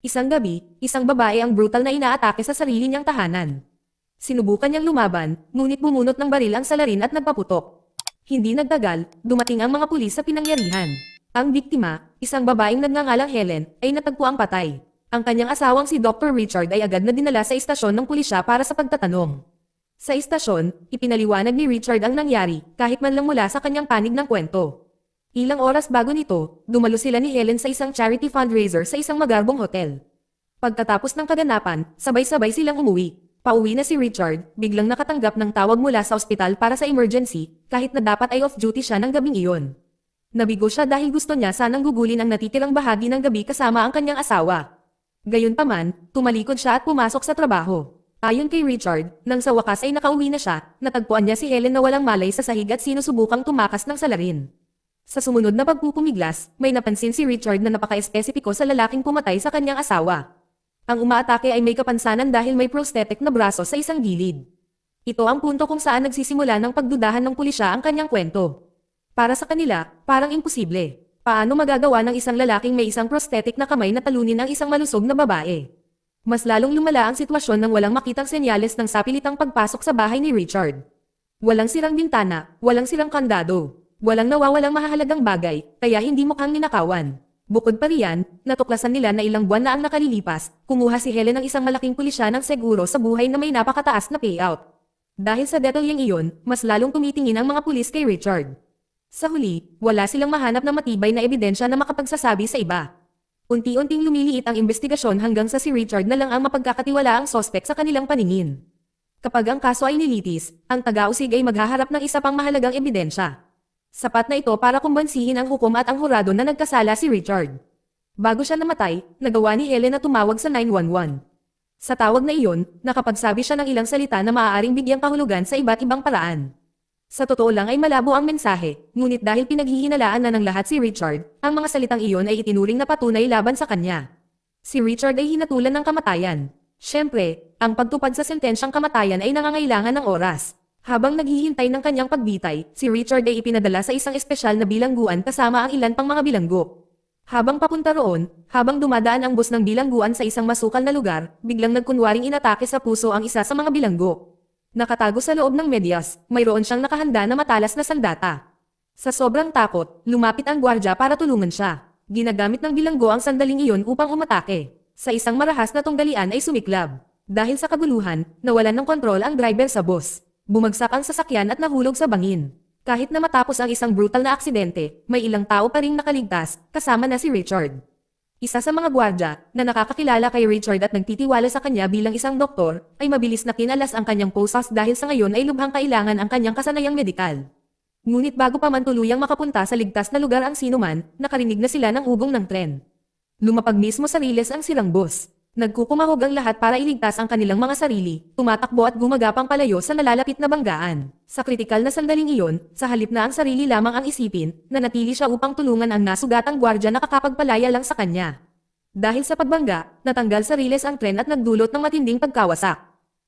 Isang gabi, isang babae ang brutal na inaatake sa sarili niyang tahanan. Sinubukan niyang lumaban, ngunit bumunot ng baril ang salarin at nagpaputok. Hindi nagtagal, dumating ang mga pulis sa pinangyarihan. Ang biktima, isang babaeng nagngangalang Helen, ay natagpuang patay. Ang kanyang asawang si Dr. Richard ay agad na dinala sa istasyon ng pulisya para sa pagtatanong. Sa istasyon, ipinaliwanag ni Richard ang nangyari, kahit man lang mula sa kanyang panig ng kwento. Ilang oras bago nito, dumalo sila ni Helen sa isang charity fundraiser sa isang magarbong hotel. Pagkatapos ng kaganapan, sabay-sabay silang umuwi. Pauwi na si Richard, biglang nakatanggap ng tawag mula sa ospital para sa emergency, kahit na dapat ay off-duty siya ng gabing iyon. Nabigo siya dahil gusto niya sanang gugulin ang natitirang bahagi ng gabi kasama ang kanyang asawa. Gayunpaman, tumalikod siya at pumasok sa trabaho. Ayon kay Richard, nang sa wakas ay nakauwi na siya, natagpuan niya si Helen na walang malay sa sahig at sinusubukang tumakas ng salarin. Sa sumunod na pagpupumiglas, may napansin si Richard na napaka-espesipiko sa lalaking pumatay sa kanyang asawa. Ang umaatake ay may kapansanan dahil may prosthetic na braso sa isang gilid. Ito ang punto kung saan nagsisimula ng pagdudahan ng pulisya ang kanyang kwento. Para sa kanila, parang imposible. Paano magagawa ng isang lalaking may isang prosthetic na kamay na talunin ang isang malusog na babae? Mas lalong lumala ang sitwasyon nang walang makitang senyales ng sapilitang pagpasok sa bahay ni Richard. Walang sirang bintana, walang sirang kandado. Walang nawawalang mahahalagang bagay, kaya hindi mukhang ninakawan. Bukod pa riyan, natuklasan nila na ilang buwan na ang nakalilipas, kumuha si Helen ng isang malaking pulisya ng seguro sa buhay na may napakataas na payout. Dahil sa detalyeng iyon, mas lalong tumitingin ang mga pulis kay Richard. Sa huli, wala silang mahanap na matibay na ebidensya na makapagsasabi sa iba. Unti-unting lumiliit ang investigasyon hanggang sa si Richard na lang ang mapagkakatiwalaang sospek sa kanilang paningin. Kapag ang kaso ay nilitis, ang taga-usig ay maghaharap ng isa pang mahalagang ebidensya. Sapat na ito para kumbansihin ang hukom at ang hurado na nagkasala si Richard. Bago siya namatay, nagawa ni Helen na tumawag sa 911. Sa tawag na iyon, nakapagsabi siya ng ilang salita na maaaring bigyang kahulugan sa iba't ibang paraan. Sa totoo lang ay malabo ang mensahe, ngunit dahil pinaghihinalaan na ng lahat si Richard, ang mga salitang iyon ay itinuring na patunay laban sa kanya. Si Richard ay hinatulan ng kamatayan. Siyempre, ang pagtupad sa sentensyang kamatayan ay nangangailangan ng oras. Habang naghihintay ng kanyang pagbitay, si Richard ay ipinadala sa isang espesyal na bilangguan kasama ang ilan pang mga bilanggo. Habang papunta roon, habang dumadaan ang bus ng bilangguan sa isang masukal na lugar, biglang nagkunwaring inatake sa puso ang isa sa mga bilanggo. Nakatago sa loob ng medyas, mayroon siyang nakahanda na matalas na sandata. Sa sobrang takot, lumapit ang gwardya para tulungan siya. Ginagamit ng bilanggo ang sandaling iyon upang umatake. Sa isang marahas na tunggalian ay sumiklab. Dahil sa kaguluhan, nawalan ng kontrol ang driver sa bus. Bumagsak ang sasakyan at nahulog sa bangin. Kahit na matapos ang isang brutal na aksidente, may ilang tao pa ring nakaligtas, kasama na si Richard. Isa sa mga gwardya, na nakakakilala kay Richard at nagtitiwala sa kanya bilang isang doktor, ay mabilis na kinalas ang kanyang posas dahil sa ngayon ay lubhang kailangan ang kanyang kasanayang medikal. Ngunit bago pa man tuluyang makapunta sa ligtas na lugar ang sinuman, nakarinig na sila ng ugong ng tren. Lumapag mismo sa riles ang sirang bus. Nagkukumahog ang lahat para iligtas ang kanilang mga sarili, tumatakbo at gumagapang palayo sa nalalapit na banggaan. Sa kritikal na sandaling iyon, sa halip na ang sarili lamang ang isipin, nanatili siya upang tulungan ang nasugatang gwardya na kakapagpalaya lang sa kanya. Dahil sa pagbangga, natanggal sa riles ang tren at nagdulot ng matinding pagkawasak.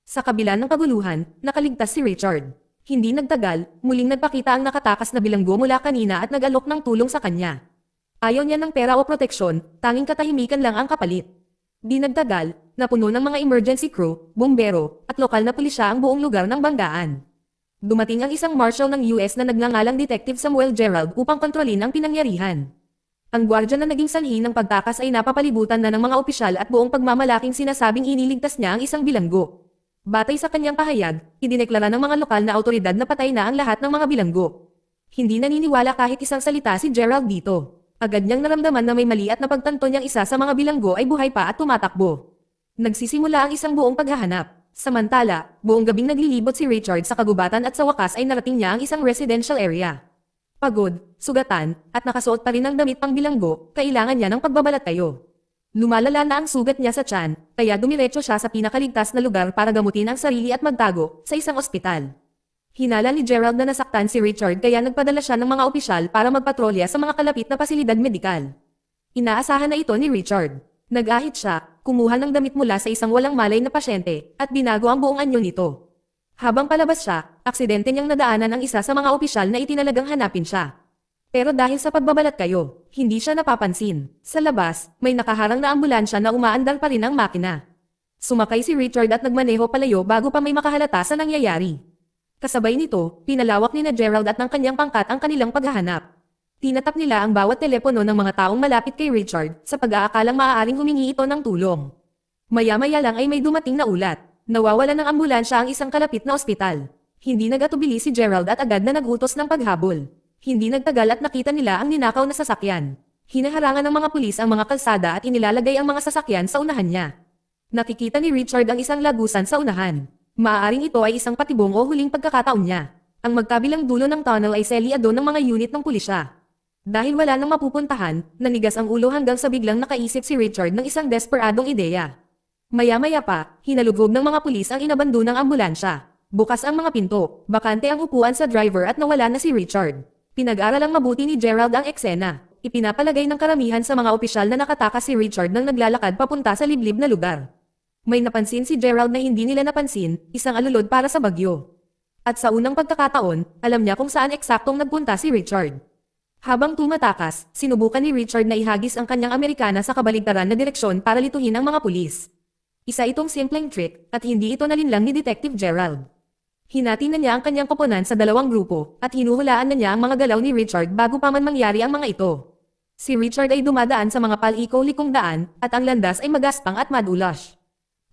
Sa kabila ng kaguluhan, nakaligtas si Richard. Hindi nagtagal, muling nagpakita ang nakatakas na bilanggo mula kanina at nag-alok ng tulong sa kanya. Ayaw niya ng pera o proteksyon, tanging katahimikan lang ang kapalit. Di nagtagal, napuno ng mga emergency crew, bumbero, at lokal na pulisya ang buong lugar ng banggaan. Dumating ang isang marshal ng US na nagngangalang Detective Samuel Gerald upang kontrolin ang pinangyarihan. Ang gwardya na naging sanhi ng pagtakas ay napapalibutan na ng mga opisyal at buong pagmamalaking sinasabing iniligtas niya ang isang bilanggo. Batay sa kanyang pahayag, idineklara ng mga lokal na awtoridad na patay na ang lahat ng mga bilanggo. Hindi naniniwala kahit isang salita si Gerald dito. Agad niyang naramdaman na may mali at napagtanto niyang isa sa mga bilanggo ay buhay pa at tumatakbo. Nagsisimula ang isang buong paghahanap. Samantala, buong gabing naglilibot si Richard sa kagubatan at sa wakas ay narating niya ang isang residential area. Pagod, sugatan, at nakasuot pa rin ng damit pang bilanggo, kailangan niya ng pagbabalat tayo. Lumalala na ang sugat niya sa tiyan, kaya dumiretso siya sa pinakaligtas na lugar para gamutin ang sarili at magtago sa isang ospital. Hinala ni Gerald na nasaktan si Richard kaya nagpadala siya ng mga opisyal para magpatrolya sa mga kalapit na pasilidad medikal. Inaasahan na ito ni Richard. Nag-ahit siya, kumuha ng damit mula sa isang walang malay na pasyente, at binago ang buong anyo nito. Habang palabas siya, aksidente niyang nadaanan ang isa sa mga opisyal na itinalagang hanapin siya. Pero dahil sa pagbabalat kayo, hindi siya napapansin. Sa labas, may nakaharang na ambulansya na umaandar pa rin ang makina. Sumakay si Richard at nagmaneho palayo bago pa may makahalata sa nangyayari. Kasabay nito, pinalawak ni na Gerald at ng kanyang pangkat ang kanilang paghahanap. Tinatap nila ang bawat telepono ng mga taong malapit kay Richard sa pag-aakalang maaaring humingi ito ng tulong. Maya-maya lang ay may dumating na ulat. Nawawala ng ambulansya ang isang kalapit na ospital. Hindi nagatubili si Gerald at agad na nagutos ng paghabol. Hindi nagtagal at nakita nila ang ninakaw na sasakyan. Hinaharangan ng mga pulis ang mga kalsada at inilalagay ang mga sasakyan sa unahan niya. Nakikita ni Richard ang isang lagusan sa unahan. Maaaring ito ay isang patibong o huling pagkakataon niya. Ang magkabilang dulo ng tunnel ay selyado ng mga unit ng pulisya. Dahil wala nang mapupuntahan, nanigas ang ulo hanggang sa biglang nakaisip si Richard ng isang desperadong ideya. Maya-maya pa, hinalugog ng mga pulis ang inabando ng ambulansya. Bukas ang mga pinto, bakante ang upuan sa driver at nawala na si Richard. Pinag-aralang mabuti ni Gerald ang eksena. Ipinapalagay ng karamihan sa mga opisyal na nakatakas si Richard nang naglalakad papunta sa liblib na lugar. May napansin si Gerald na hindi nila napansin, isang alulod para sa bagyo. At sa unang pagkakataon, alam niya kung saan eksaktong nagpunta si Richard. Habang tumatakas, sinubukan ni Richard na ihagis ang kanyang Amerikana sa kabaligtaran na direksyon para lituhin ang mga pulis. Isa itong simpleng trick at hindi ito nalinlang ni Detective Gerald. Hinati na niya ang kanyang koponan sa dalawang grupo at hinuhulaan na niya ang mga galaw ni Richard bago pa man mangyari ang mga ito. Si Richard ay dumadaan sa mga paliko-likong daan at ang landas ay magaspang at madulas.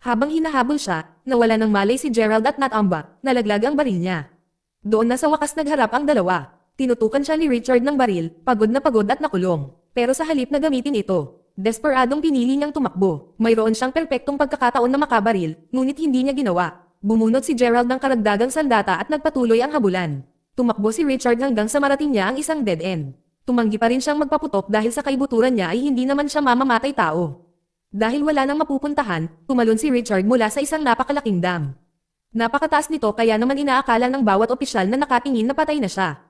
Habang hinahabol siya, nawala ng malay si Gerald at natambak, nalaglag ang baril niya. Doon na sa wakas nagharap ang dalawa. Tinutukan siya ni Richard ng baril, pagod at nakulong. Pero sa halip na gamitin ito, desperadong pinili niyang tumakbo. Mayroon siyang perpektong pagkakataon na makabaril, ngunit hindi niya ginawa. Bumunot si Gerald ng karagdagang sandata at nagpatuloy ang habulan. Tumakbo si Richard hanggang sa marating niya ang isang dead end. Tumanggi pa rin siyang magpaputok dahil sa kaibuturan niya ay hindi naman siya mamamatay tao. Dahil wala nang mapupuntahan, tumalon si Richard mula sa isang napakalaking dam. Napakataas nito kaya naman inaakala ng bawat opisyal na nakatingin na patay na siya.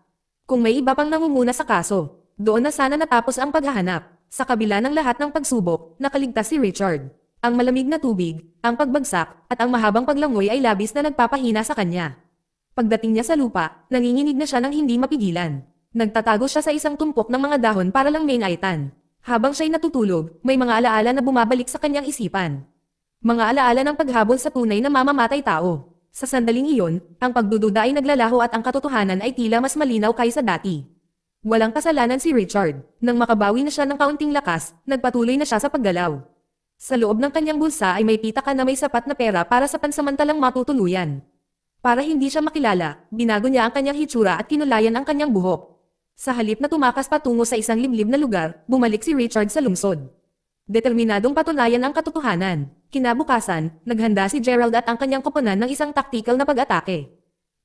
Kung may iba pang nangunguna sa kaso, doon na sana natapos ang paghahanap. Sa kabila ng lahat ng pagsubok, nakaligtas si Richard. Ang malamig na tubig, ang pagbagsak, at ang mahabang paglangoy ay labis na nagpapahina sa kanya. Pagdating niya sa lupa, nanginginig na siya ng hindi mapigilan. Nagtatago siya sa isang tumpok ng mga dahon para lang mainaitan. Habang siya'y natutulog, may mga alaala na bumabalik sa kanyang isipan. Mga alaala ng paghabol sa tunay na mamamatay tao. Sa sandaling iyon, ang pagdududa ay naglalaho at ang katotohanan ay tila mas malinaw kaysa dati. Walang kasalanan si Richard. Nang makabawi na siya ng kaunting lakas, nagpatuloy na siya sa paggalaw. Sa loob ng kanyang bulsa ay may pitaka na may sapat na pera para sa pansamantalang matutuluyan. Para hindi siya makilala, binago niya ang kanyang hitsura at kinulayan ang kanyang buhok. Sa halip na tumakas patungo sa isang liblib na lugar, bumalik si Richard sa lungsod. Determinadong patunayan ang katotohanan. Kinabukasan, naghanda si Gerald at ang kanyang koponan ng isang taktikal na pag-atake.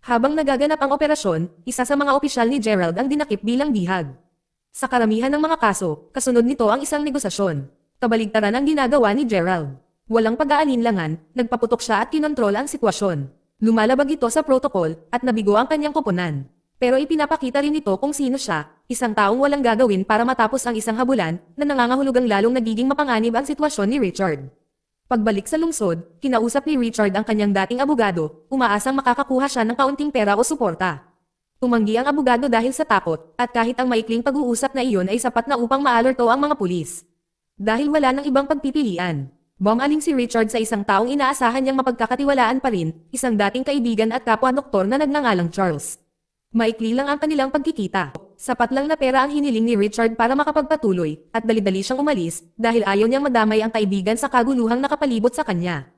Habang nagaganap ang operasyon, isa sa mga opisyal ni Gerald ang dinakip bilang bihag. Sa karamihan ng mga kaso, kasunod nito ang isang negosasyon. Kabaligtaran ang ginagawa ni Gerald. Walang pag-aalinlangan, nagpaputok siya at kinontrol ang sitwasyon. Lumalabag ito sa protokol at nabigo ang kanyang koponan. Pero ipinapakita rin ito kung sino siya, isang taong walang gagawin para matapos ang isang habulan na nangangahulugang lalong nagiging mapanganib ang sitwasyon ni Richard. Pagbalik sa lungsod, kinausap ni Richard ang kanyang dating abogado, umaasang makakakuha siya ng kaunting pera o suporta. Tumanggi ang abogado dahil sa takot, at kahit ang maikling pag-uusap na iyon ay sapat na upang maalerto ang mga pulis. Dahil wala nang ibang pagpipilian, bumaling si Richard sa isang taong inaasahan niyang mapagkakatiwalaan pa rin, isang dating kaibigan at kapwa-doktor na nagngangalang Charles. Maikli lang ang kanilang pagkikita. Sapat lang na pera ang hiniling ni Richard para makapagpatuloy, at dali-dali siyang umalis dahil ayaw niyang madamay ang kaibigan sa kaguluhang nakapalibot sa kanya.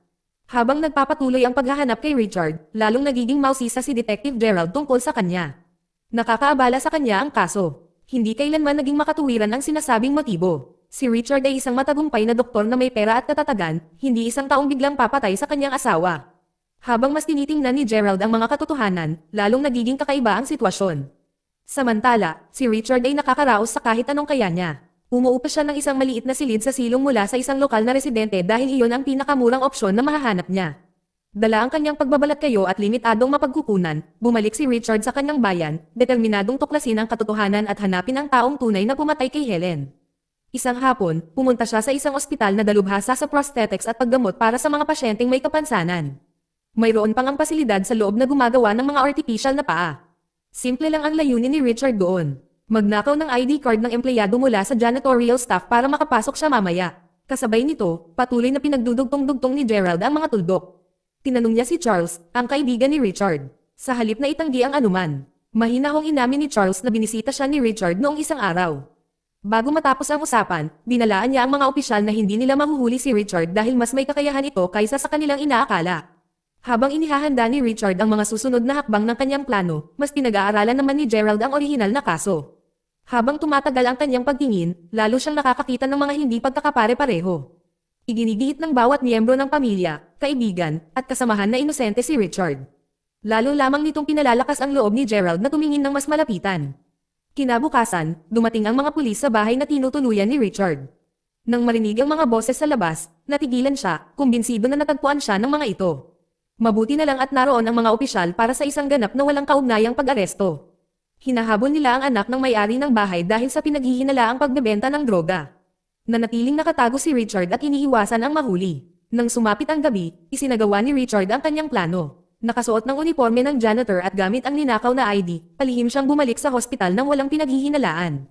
Habang nagpapatuloy ang paghahanap kay Richard, lalong nagiging mausisa si Detective Gerald tungkol sa kanya. Nakakaabala sa kanya ang kaso. Hindi kailanman naging makatuwiran ang sinasabing motibo. Si Richard ay isang matagumpay na doktor na may pera at katatagan, hindi isang taong biglang papatay sa kanyang asawa. Habang mas tinitingnan ni Gerald ang mga katotohanan, lalong nagiging kakaiba ang sitwasyon. Samantala, si Richard ay nakakaraos sa kahit anong kaya niya. Umuupa siya ng isang maliit na silid sa silong mula sa isang lokal na residente dahil iyon ang pinakamurang opsyon na mahahanap niya. Dala ang kanyang pagbabalat kayo at limitadong mapagkukunan, bumalik si Richard sa kanyang bayan, determinadong tuklasin ang katotohanan at hanapin ang taong tunay na pumatay kay Helen. Isang hapon, pumunta siya sa isang ospital na dalubhasa sa prosthetics at paggamot para sa mga pasyenteng may kapansanan. Mayroon pang ang pasilidad sa loob na gumagawa ng mga artificial na paa. Simple lang ang layunin ni Richard doon. Magnakaw ng ID card ng empleyado mula sa janitorial staff para makapasok siya mamaya. Kasabay nito, patuloy na pinagdudugtong-dugtong ni Gerald ang mga tuldok. Tinanong niya si Charles, ang kaibigan ni Richard. Sa halip na itanggi ang anuman, mahinahong inamin ni Charles na binisita siya ni Richard noong isang araw. Bago matapos ang usapan, binalaan niya ang mga opisyal na hindi nila mahuhuli si Richard dahil mas may kakayahan ito kaysa sa kanilang inaakala. Habang inihahanda ni Richard ang mga susunod na hakbang ng kanyang plano, mas pinag-aaralan naman ni Gerald ang orihinal na kaso. Habang tumatagal ang kanyang pagtingin, lalo siyang nakakakita ng mga hindi pagkakapare-pareho. Iginigiit ng bawat miyembro ng pamilya, kaibigan, at kasamahan na inosente si Richard. Lalo lamang nitong pinalalakas ang loob ni Gerald na tumingin ng mas malapitan. Kinabukasan, dumating ang mga pulis sa bahay na tinutuluyan ni Richard. Nang marinig ang mga boses sa labas, natigilan siya, kumbinsido na natagpuan siya ng mga ito. Mabuti na lang at naroon ang mga opisyal para sa isang ganap na walang kaugnayang pag-aresto. Hinahabol nila ang anak ng may-ari ng bahay dahil sa pinaghihinalaang pagbebenta ng droga. Nanatiling nakatago si Richard at iniiwasan ang mahuli. Nang sumapit ang gabi, isinagawa ni Richard ang kanyang plano. Nakasuot ng uniforme ng janitor at gamit ang ninakaw na ID, palihim siyang bumalik sa hospital nang walang pinaghihinalaan.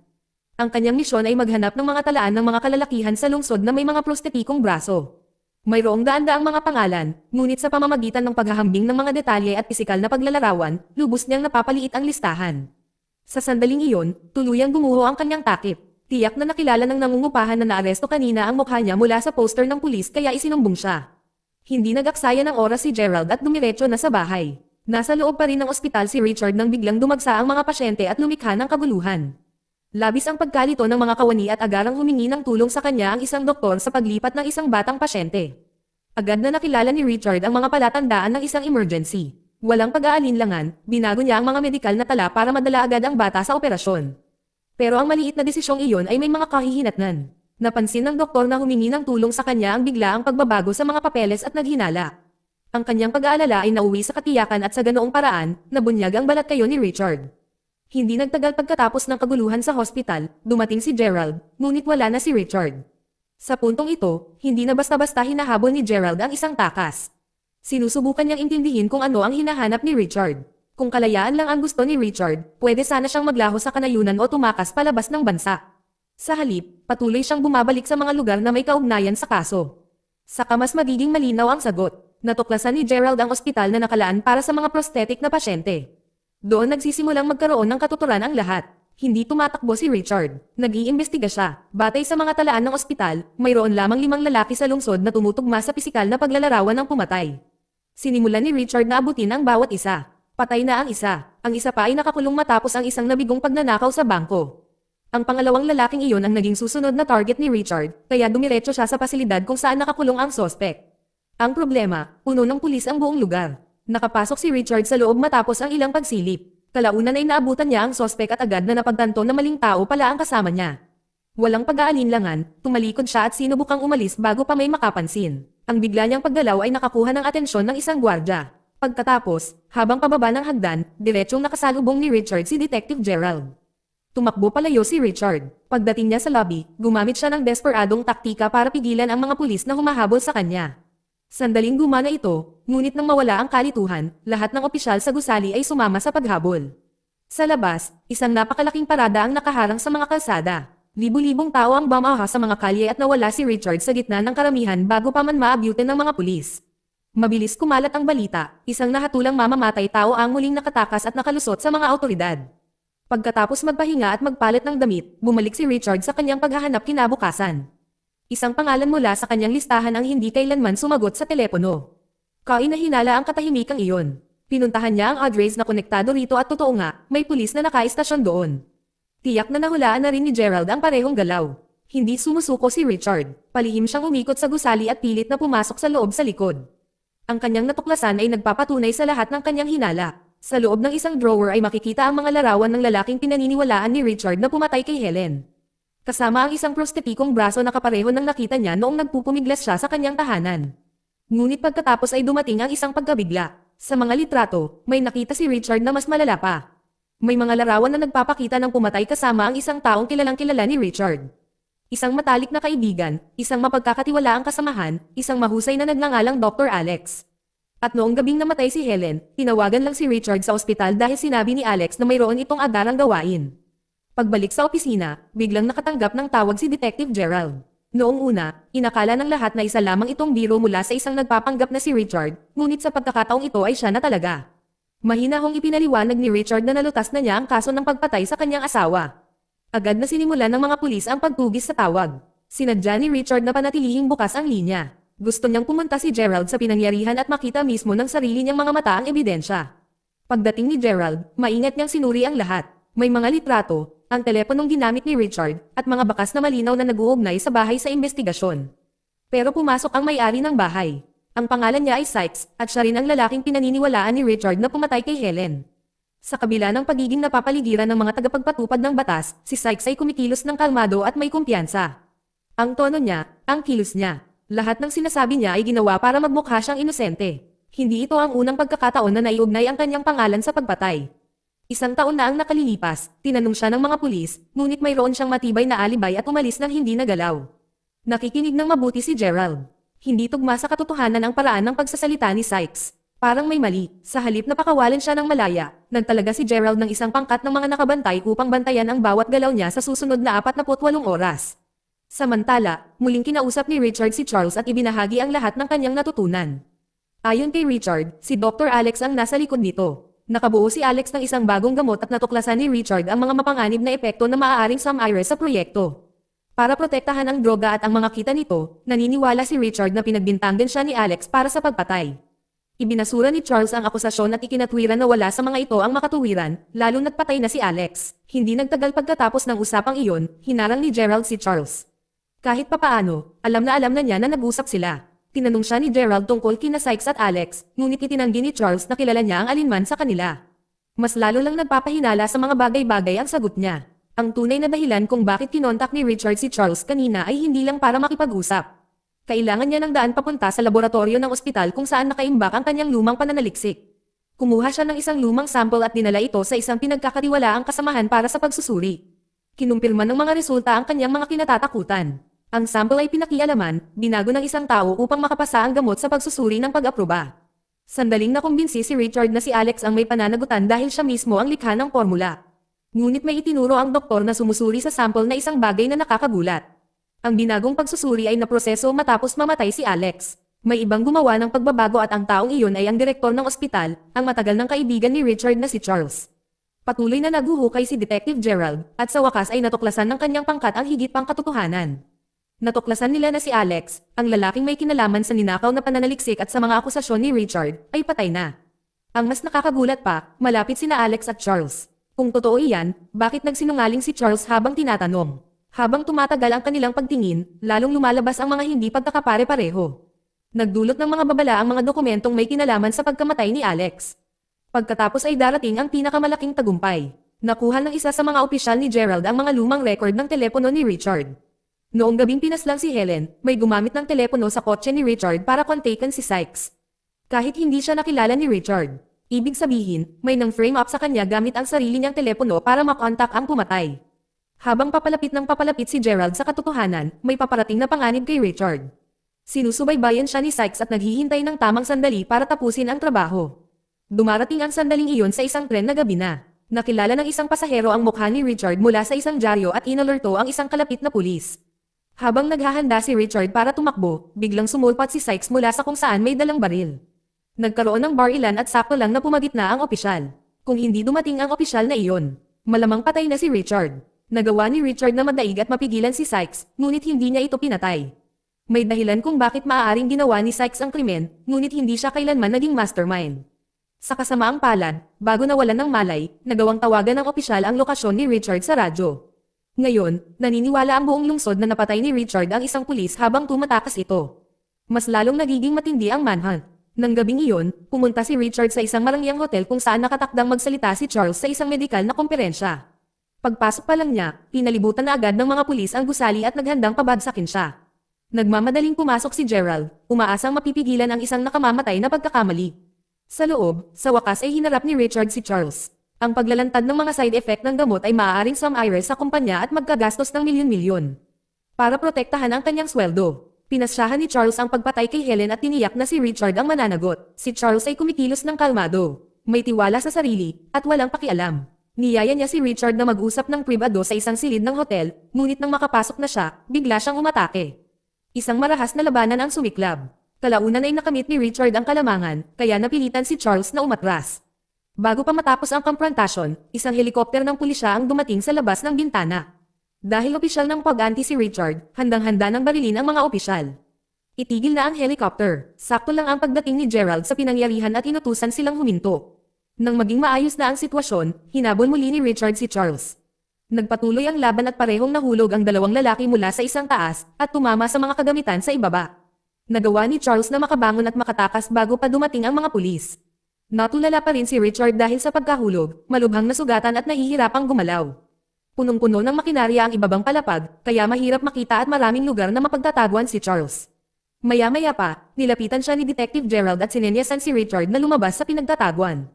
Ang kanyang misyon ay maghanap ng mga talaan ng mga kalalakihan sa lungsod na may mga prostetikong braso. Mayroong daan-daang mga pangalan, ngunit sa pamamagitan ng paghahambing ng mga detalye at pisikal na paglalarawan, lubos niyang napapaliit ang listahan. Sa sandaling iyon, tuluyang gumuho ang kanyang takip. Tiyak na nakilala ng nangungupahan na naaresto kanina ang mukha niya mula sa poster ng pulis kaya isinumbong siya. Hindi nag-aksaya ng oras si Gerald at dumiretso na sa bahay. Nasa loob pa rin ng ospital si Richard nang biglang dumagsa ang mga pasyente at lumikha ng kaguluhan. Labis ang pagkalito ng mga kawani at agarang humingi ng tulong sa kanya ang isang doktor sa paglipat ng isang batang pasyente. Agad na nakilala ni Richard ang mga palatandaan ng isang emergency. Walang pag-aalinlangan, binago niya ang mga medikal na tala para madala agad ang bata sa operasyon. Pero ang maliit na desisyong iyon ay may mga kahihinatnan. Napansin ng doktor na humingi ng tulong sa kanya ang biglaang pagbabago sa mga papeles at naghinala. Ang kanyang pag-aalala ay nauwi sa katiyakan at sa ganoong paraan, nabunyag ang balat kayo ni Richard. Hindi nagtagal pagkatapos ng kaguluhan sa hospital, dumating si Gerald, ngunit wala na si Richard. Sa puntong ito, hindi na basta-basta hinahabol ni Gerald ang isang takas. Sinusubukan niyang intindihin kung ano ang hinahanap ni Richard. Kung kalayaan lang ang gusto ni Richard, pwede sana siyang maglaho sa kanayunan o tumakas palabas ng bansa. Sa halip, patuloy siyang bumabalik sa mga lugar na may kaugnayan sa kaso. Saka mas magiging malinaw ang sagot. Natuklasan ni Gerald ang ospital na nakalaan para sa mga prosthetic na pasyente. Doon nagsisimulang magkaroon ng katuturan ang lahat. Hindi tumatakbo si Richard. Nag-iimbestiga siya. Batay sa mga talaan ng ospital, mayroon lamang 5 lalaki sa lungsod na tumutugma sa pisikal na paglalarawan ng pumatay. Sinimulan ni Richard na abutin ang bawat isa. Patay na ang isa. Ang isa pa ay nakakulong matapos ang isang nabigong pagnanakaw sa bangko. Ang pangalawang lalaking iyon ang naging susunod na target ni Richard, kaya dumiretso siya sa pasilidad kung saan nakakulong ang sospek. Ang problema, puno ng pulis ang buong lugar. Nakapasok si Richard sa loob matapos ang ilang pagsilip. Kalaunan ay naabutan niya ang sospek at agad na napagtanto na maling tao pala ang kasama niya. Walang pag-aalinlangan, tumalikod siya at sinubukang umalis bago pa may makapansin. Ang bigla niyang paggalaw ay nakakuha ng atensyon ng isang gwardya. Pagkatapos, habang pababa ng hagdan, diretsyong nakasalubong ni Richard si Detective Gerald. Tumakbo palayo si Richard. Pagdating niya sa lobby, gumamit siya ng desperadong taktika para pigilan ang mga pulis na humahabol sa kanya. Sandaling gumana ito, ngunit nang mawala ang kalituhan, lahat ng opisyal sa gusali ay sumama sa paghabol. Sa labas, isang napakalaking parada ang nakaharang sa mga kalsada. Libu-libong tao ang bumaha sa mga kalye at nawala si Richard sa gitna ng karamihan bago pa man maabutin ng mga pulis. Mabilis kumalat ang balita, isang nahatulang mamamatay tao ang muling nakatakas at nakalusot sa mga awtoridad. Pagkatapos magpahinga at magpalit ng damit, bumalik si Richard sa kanyang paghahanap kinabukasan. Isang pangalan mula sa kanyang listahan ang hindi kailanman sumagot sa telepono. Kainahinala ang katahimikang iyon. Pinuntahan niya ang address na konektado rito at totoo nga, may pulis na nakaistasyon doon. Tiyak na nahulaan na rin ni Gerald ang parehong galaw. Hindi sumusuko si Richard. Palihim siyang umikot sa gusali at pilit na pumasok sa loob sa likod. Ang kanyang natuklasan ay nagpapatunay sa lahat ng kanyang hinala. Sa loob ng isang drawer ay makikita ang mga larawan ng lalaking pinaniniwalaan ni Richard na pumatay kay Helen. Kasama ang isang prostetikong braso na kapareho ng nakita niya noong nagpupumiglas siya sa kanyang tahanan. Ngunit pagkatapos ay dumating ang isang pagkabigla. Sa mga litrato, may nakita si Richard na mas malala pa. May mga larawan na nagpapakita ng pumatay kasama ang isang taong kilalang-kilala ni Richard. Isang matalik na kaibigan, isang mapagkakatiwalaang kasamahan, isang mahusay na nagngangalang Dr. Alex. At noong gabing namatay si Helen, tinawagan lang si Richard sa ospital dahil sinabi ni Alex na mayroon itong agarang gawain. Pagbalik sa opisina, biglang nakatanggap ng tawag si Detective Gerald. Noong una, inakala ng lahat na isa lamang itong biro mula sa isang nagpapanggap na si Richard, ngunit sa pagkakataong ito ay siya na talaga. Mahina hong ipinaliwanag ni Richard na nalutas na niya ang kaso ng pagpatay sa kanyang asawa. Agad na sinimulan ng mga pulis ang pagtugis sa tawag. Sinadya ni Richard na panatilihing bukas ang linya. Gusto niyang pumunta si Gerald sa pinangyarihan at makita mismo ng sarili niyang mga mata ang ebidensya. Pagdating ni Gerald, maingat niyang sinuri ang lahat. May mga litrato, ang teleponong ginamit ni Richard, at mga bakas na malinaw na nag-uugnay sa bahay sa investigasyon. Pero pumasok ang may-ari ng bahay. Ang pangalan niya ay Sykes, at siya rin ang lalaking pinaniniwalaan ni Richard na pumatay kay Helen. Sa kabila ng pagiging napapaligiran ng mga tagapagpatupad ng batas, si Sykes ay kumikilos ng kalmado at may kumpiyansa. Ang tono niya, ang kilos niya, lahat ng sinasabi niya ay ginawa para magmukha siyang inosente. Hindi ito ang unang pagkakataon na naiugnay ang kanyang pangalan sa pagpatay. Isang taon na ang nakalilipas, tinanong siya ng mga pulis, ngunit mayroon siyang matibay na alibay at umalis nang hindi nagalaw. Nakikinig ng mabuti si Gerald. Hindi tugma sa katotohanan ang paraan ng pagsasalita ni Sykes. Parang may mali, sa halip na pakawalan siya ng malaya, nagtalaga si Gerald ng isang pangkat ng mga nakabantay upang bantayan ang bawat galaw niya sa susunod na 48 oras. Samantala, muling kinausap ni Richard si Charles at ibinahagi ang lahat ng kanyang natutunan. Ayon kay Richard, si Dr. Alex ang nasa likod nito. Nakabuo si Alex ng isang bagong gamot at natuklasan ni Richard ang mga mapanganib na epekto na maaaring sumire sa proyekto. Para protektahan ang droga at ang mga kita nito, naniniwala si Richard na pinagbintangan siya ni Alex para sa pagpatay. Ibinasura ni Charles ang akusasyon at ikinatwiran na wala sa mga ito ang makatuwiran, lalo na't patay na si Alex. Hindi nagtagal pagkatapos ng usapang iyon, hinarang ni Gerald si Charles. Kahit papaano, alam na niya na nag-usap sila. Tinanong siya ni Gerald tungkol kina Sykes at Alex, ngunit itinanggi ni Charles na kilala niya ang alinman sa kanila. Mas lalo lang nagpapahinala sa mga bagay-bagay ang sagot niya. Ang tunay na dahilan kung bakit kinontak ni Richard si Charles kanina ay hindi lang para makipag-usap. Kailangan niya ng daan papunta sa laboratorio ng ospital kung saan nakaimbak ang kanyang lumang pananaliksik. Kumuha siya ng isang lumang sample at dinala ito sa isang pinagkakatiwalaang kasamahan para sa pagsusuri. Kinumpirma ng mga resulta ang kanyang mga kinatatakutan. Ang sample ay pinakialaman, binago ng isang tao upang makapasa ang gamot sa pagsusuri ng pag-aproba. Sandaling nakumbinsi si Richard na si Alex ang may pananagutan dahil siya mismo ang likha ng formula. Ngunit may itinuro ang doktor na sumusuri sa sample na isang bagay na nakakagulat. Ang binagong pagsusuri ay naproseso matapos mamatay si Alex. May ibang gumawa ng pagbabago at ang taong iyon ay ang direktor ng ospital, ang matagal ng kaibigan ni Richard na si Charles. Patuloy na naguhukay si Detective Gerald, at sa wakas ay natuklasan ng kanyang pangkat ang higit pang katotohanan. Natuklasan nila na si Alex, ang lalaking may kinalaman sa ninakaw na pananaliksik at sa mga akusasyon ni Richard, ay patay na. Ang mas nakakagulat pa, malapit sina Alex at Charles. Kung totoo iyan, bakit nagsinungaling si Charles habang tinatanong? Habang tumatagal ang kanilang pagtingin, lalong lumalabas ang mga hindi pagkakapare-pareho. Nagdulot ng mga babala ang mga dokumentong may kinalaman sa pagkamatay ni Alex. Pagkatapos ay darating ang pinakamalaking tagumpay. Nakuha ng isa sa mga opisyal ni Gerald ang mga lumang record ng telepono ni Richard. Noong gabing pinaslang si Helen, may gumamit ng telepono sa kotse ni Richard para kontakan si Sykes. Kahit hindi siya nakilala ni Richard, ibig sabihin, may nang frame up sa kanya gamit ang sarili niyang telepono para makontak ang pumatay. Habang papalapit si Gerald sa katotohanan, may paparating na panganib kay Richard. Sinusubaybayan siya ni Sykes at naghihintay ng tamang sandali para tapusin ang trabaho. Dumarating ang sandaling iyon sa isang tren na gabi na. Nakilala ng isang pasahero ang mukha ni Richard mula sa isang dyaryo at inalerto ang isang kalapit na pulis. Habang naghahanda si Richard para tumakbo, biglang sumulpat si Sykes mula sa kung saan may dalang baril. Nagkaroon ng barilan at sakto lang na pumagitna ang opisyal. Kung hindi dumating ang opisyal na iyon, malamang patay na si Richard. Nagawa ni Richard na madaig at mapigilan si Sykes, ngunit hindi niya ito pinatay. May dahilan kung bakit maaaring ginawa ni Sykes ang krimen, ngunit hindi siya kailanman naging mastermind. Sa kasamaang palad, bago nawalan ng malay, nagawang tawagan ng opisyal ang lokasyon ni Richard sa radyo. Ngayon, naniniwala ang buong lungsod na napatay ni Richard ang isang pulis habang tumatakas ito. Mas lalong nagiging matindi ang manhunt. Nang gabing iyon, pumunta si Richard sa isang marangyang hotel kung saan nakatakdang magsalita si Charles sa isang medikal na komperensya. Pagpasok pa lang niya, pinalibutan na agad ng mga pulis ang gusali at naghandang pabagsakin siya. Nagmamadaling pumasok si Gerald, umaasang mapipigilan ang isang nakamamatay na pagkakamali. Sa loob, sa wakas ay hinarap ni Richard si Charles. Ang paglalantad ng mga side effect ng gamot ay maaaring sumire sa kumpanya at magkagastos ng milyon-milyon. Para protektahan ang kanyang sweldo, pinasyahan ni Charles ang pagpatay kay Helen at tiniyak na si Richard ang mananagot. Si Charles ay kumikilos ng kalmado, may tiwala sa sarili, at walang pakialam. Niyaya niya si Richard na mag-usap ng pribado sa isang silid ng hotel, ngunit nang makapasok na siya, bigla siyang umatake. Isang marahas na labanan ang sumiklab. Kalaunan ay nakamit ni Richard ang kalamangan, kaya napilitan si Charles na umatras. Bago pa matapos ang komprontasyon, isang helikopter ng pulisya ang dumating sa labas ng bintana. Dahil opisyal ng pag-anti si Richard, handang-handa ng barilin ang mga opisyal. Itigil na ang helicopter. Sakto lang ang pagdating ni Gerald sa pinangyarihan at inutusan silang huminto. Nang maging maayos na ang sitwasyon, hinabol muli ni Richard si Charles. Nagpatuloy ang laban at parehong nahulog ang dalawang lalaki mula sa isang taas at tumama sa mga kagamitan sa ibaba. Nagawa ni Charles na makabangon at makatakas bago pa dumating ang mga pulis. Natulala pa rin si Richard dahil sa pagkahulog, malubhang nasugatan at nahihirapang gumalaw. Punong-puno ng makinarya ang ibabang palapag, kaya mahirap makita at maraming lugar na mapagtataguan si Charles. Maya-maya pa, nilapitan siya ni Detective Gerald at sinenyasan si Richard na lumabas sa pinagtataguan.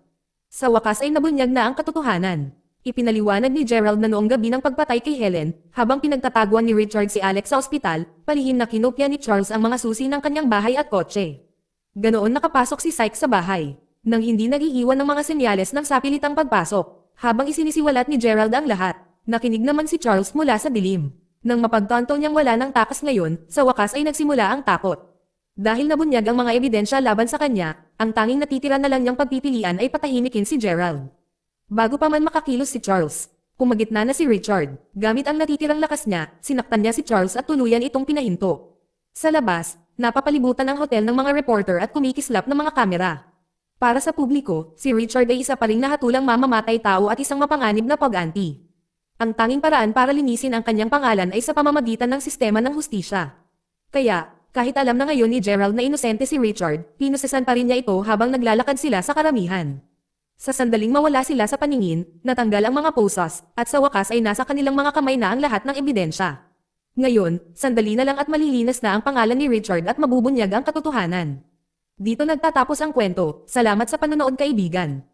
Sa wakas ay nabunyag na ang katotohanan. Ipinaliwanag ni Gerald na noong gabi ng pagpatay kay Helen, habang pinagtataguan ni Richard si Alex sa ospital, palihim na kinopya ni Charles ang mga susi ng kanyang bahay at kotse. Ganoon nakapasok si Sykes sa bahay, nang hindi nag-iiwan ng mga senyales ng sapilitang pagpasok. Habang isinisiwalat ni Gerald ang lahat, nakinig naman si Charles mula sa dilim. Nang mapagtanto niyang wala ng takas ngayon, sa wakas ay nagsimula ang takot. Dahil nabunyag ang mga ebidensya laban sa kanya, ang tanging natitira na lang niyang pagpipilian ay patahimikin si Gerald. Bago pa man makakilos si Charles, pumagitna na si Richard. Gamit ang natitirang lakas niya, sinaktan niya si Charles at tuluyan itong pinahinto. Sa labas, napapalibutan ang hotel ng mga reporter at kumikislap ng mga kamera. Para sa publiko, si Richard ay isa pa ring nahatulang mamamatay tao at isang mapanganib na pag-anti. Ang tanging paraan para linisin ang kanyang pangalan ay sa pamamagitan ng sistema ng hustisya. Kaya, kahit alam na ngayon ni Gerald na inosente si Richard, pinusesan pa rin niya ito habang naglalakad sila sa karamihan. Sa sandaling mawala sila sa paningin, natanggal ang mga posas, at sa wakas ay nasa kanilang mga kamay na ang lahat ng ebidensya. Ngayon, sandali na lang at malilinas na ang pangalan ni Richard at mabubunyag ang katotohanan. Dito nagtatapos ang kwento. Salamat sa panonood kaibigan.